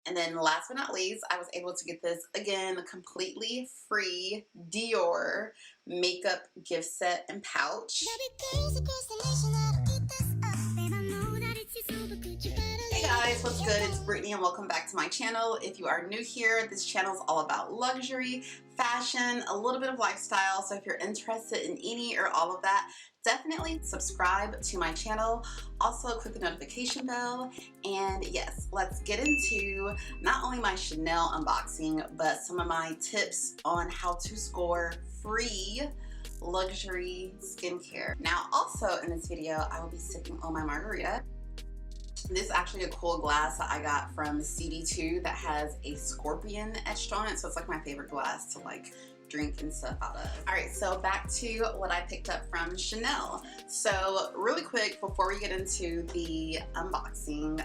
And then last but not least, I was able to get this, again, completely free Dior makeup gift set and pouch. Hey guys, what's good? It's Brittany and welcome back to my channel. If you are new here, this channel is all about luxury, fashion, a little bit of lifestyle. So if you're interested in any or all of that, definitely subscribe to my channel. Also click the notification bell. And yes, let's get into not only my Chanel unboxing, but some of my tips on how to score free luxury skincare. Now also in this video, I will be sipping on my margarita. This is actually a cool glass that I got from CD2 that has a scorpion etched on it. So it's like my favorite glass to like drink and stuff out of. All right, so back to what I picked up from Chanel. So really quick, before we get into the unboxing,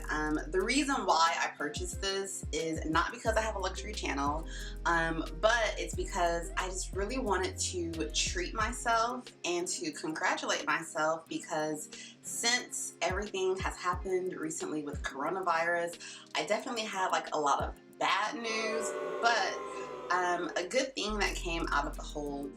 the reason why I purchased this is not because I have a luxury channel, but it's because I just really wanted to treat myself and to congratulate myself, because since everything has happened recently with coronavirus, I definitely had like a lot of bad news, but a good thing that came out of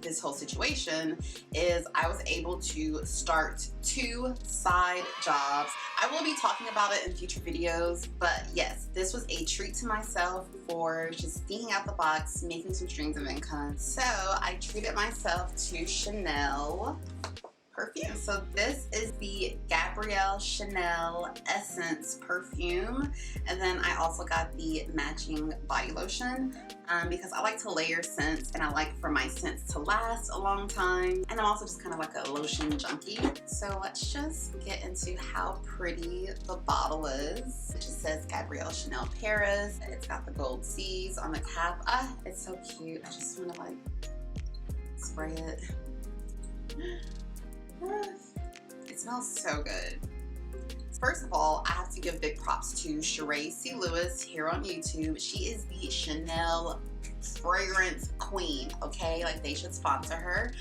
this whole situation is I was able to start 2 side jobs. I will be talking about it in future videos, but yes, this was a treat to myself for just thinking out the box, making some streams of income. So I treated myself to Chanel perfume. So this is the Gabrielle Chanel Essence perfume, and then I also got the matching body lotion because I like to layer scents and I like for my scents to last a long time, and I'm also just kind of like a lotion junkie. So let's just get into how pretty the bottle is. It just says Gabrielle Chanel Paris. It's got the gold C's on the cap. Ah, it's so cute. I just want to like spray it. It smells so good. First of all, I have to give big props to Sheree C. Lewis here on YouTube. She is the Chanel fragrance queen, okay? Like, they should sponsor her.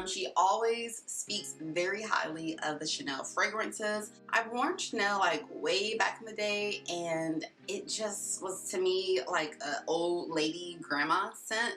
She always speaks very highly of the Chanel fragrances. I've worn Chanel like way back in the day, and it just was to me like an old lady grandma scent.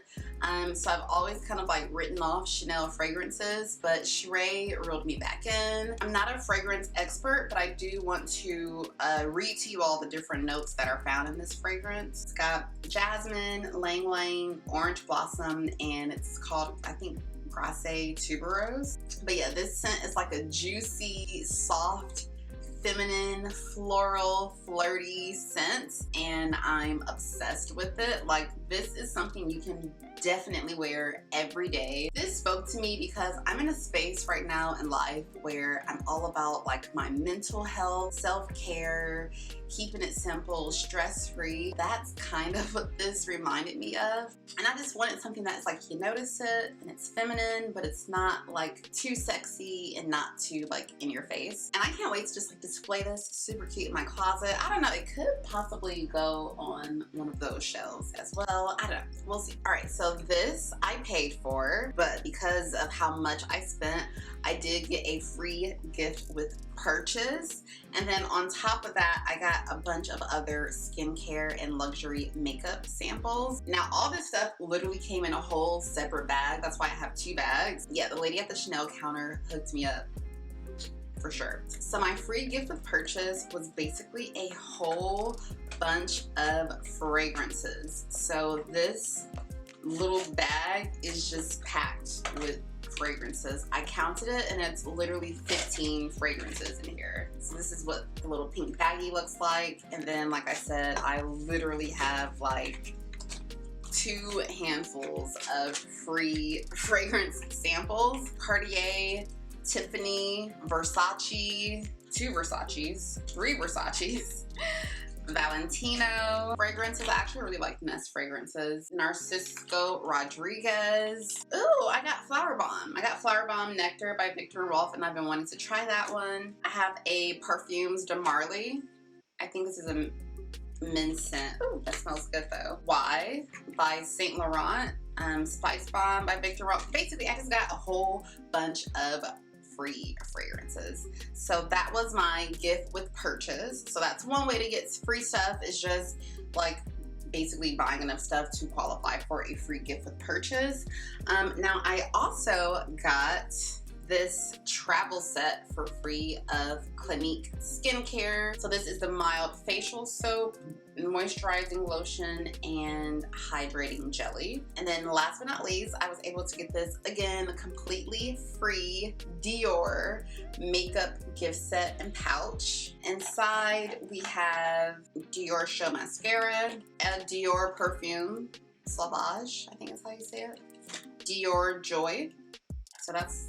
So I've always kind of like written off Chanel fragrances, but Sheree reeled me back in. I'm not a fragrance expert, but I do want to read to you all the different notes that are found in this fragrance. It's got jasmine, lang lang, orange blossom, and it's called, I think, Grasse tuberose. But yeah, this scent is like a juicy, soft, feminine, floral, flirty scent, and I'm obsessed with it. Like, this is something you can definitely wear every day. This spoke to me because I'm in a space right now in life where I'm all about like my mental health, self-care, keeping it simple, stress-free. That's kind of what this reminded me of. And I just wanted something that's like, you notice it and it's feminine, but it's not like too sexy and not too like in your face. And I can't wait to just like display this. Super cute in my closet. I don't know, it could possibly go on one of those shelves as well. I don't know, we'll see. All right, so this I paid for, but because of how much I spent, I did get a free gift with purchase. And then on top of that, I got a bunch of other skincare and luxury makeup samples. Now, all this stuff literally came in a whole separate bag. That's why I have 2 bags. Yeah, the lady at the Chanel counter hooked me up for sure. So my free gift with purchase was basically a whole bunch of fragrances. So this little bag is just packed with fragrances. I counted it and it's literally 15 fragrances in here. So this is what the little pink baggie looks like. And then, like I said, I literally have like 2 handfuls of free fragrance samples. Cartier, Tiffany, Versace, 2 Versaces, 3 Versaces, Valentino fragrances. I actually really like Nest fragrances. Narciso Rodriguez. Ooh, I got Flower Bomb. I got Flower Bomb Nectar by Viktor and Rolf, and I've been wanting to try that one. I have a Perfumes de Marly. I think this is a men's scent. Ooh, that smells good though. Why by Saint Laurent. Spice Bomb by Viktor Rolf. Basically, I just got a whole bunch of free fragrances. So that was my gift with purchase. So that's one way to get free stuff, is just like basically buying enough stuff to qualify for a free gift with purchase. Now I also got this travel set for free of Clinique skincare. So this is the mild facial soap, moisturizing lotion, and hydrating jelly. And then last but not least, I was able to get this, again, completely free Dior makeup gift set and pouch. Inside we have Dior Show Mascara, a Dior Perfume Sauvage, I think is how you say it, Dior Joy, so that's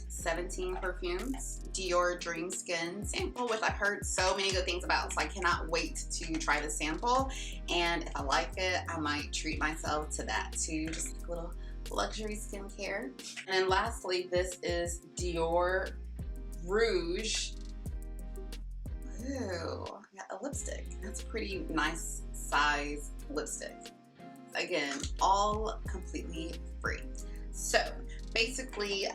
17 perfumes, Dior Dream Skin sample, which I've heard so many good things about, so I cannot wait to try the sample, and if I like it, I might treat myself to that too, just like a little luxury skincare. And then lastly, this is Dior Rouge. Ooh, I got a lipstick. That's a pretty nice size lipstick. Again, all completely free. So basically,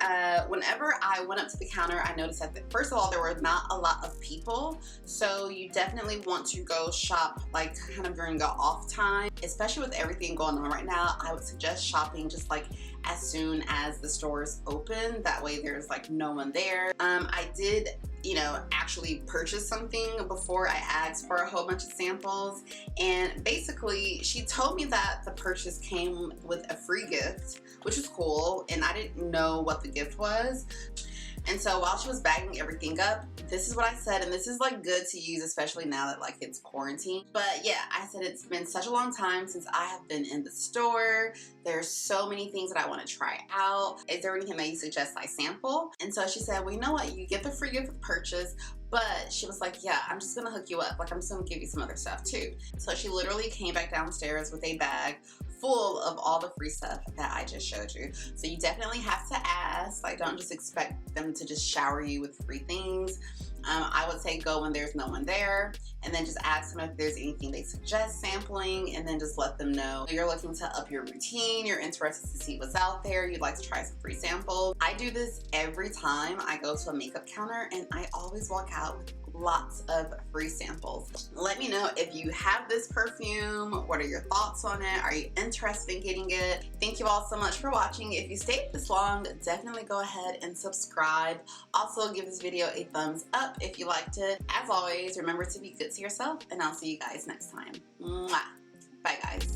whenever I went up to the counter, I noticed that first of all, there were not a lot of people, so you definitely want to go shop like kind of during the off time, especially with everything going on right now. I would suggest shopping just like as soon as the stores open, that way there's like no one there. I did, you know, actually purchase something before I asked for a whole bunch of samples, and basically she told me that the purchase came with a free gift, which was cool, and I didn't know what the gift was. And so while she was bagging everything up, this is what I said, and this is like good to use, especially now that like it's quarantine. But yeah, I said it's been such a long time since I have been in the store. There's so many things that I want to try out. Is there anything that you suggest I sample? And so she said, well, you know what? You get the free gift with purchase, but she was like, yeah, I'm just gonna hook you up. Like, I'm just gonna give you some other stuff too. So she literally came back downstairs with a bag full of all the free stuff that I just showed you. So you definitely have to ask. Like, don't just expect them to just shower you with free things. I would say go when there's no one there, and then just ask them if there's anything they suggest sampling, and then just let them know you're looking to up your routine, you're interested to see what's out there, you'd like to try some free samples. I do this every time I go to a makeup counter, and I always walk out with lots of free samples. Let me know if you have this perfume. What are your thoughts on it? Are you interested in getting it? Thank you all so much for watching. If you stayed this long, definitely go ahead and subscribe. Also, give this video a thumbs up if you liked it. As always, remember to be good to yourself, and I'll see you guys next time. Mwah. Bye, guys.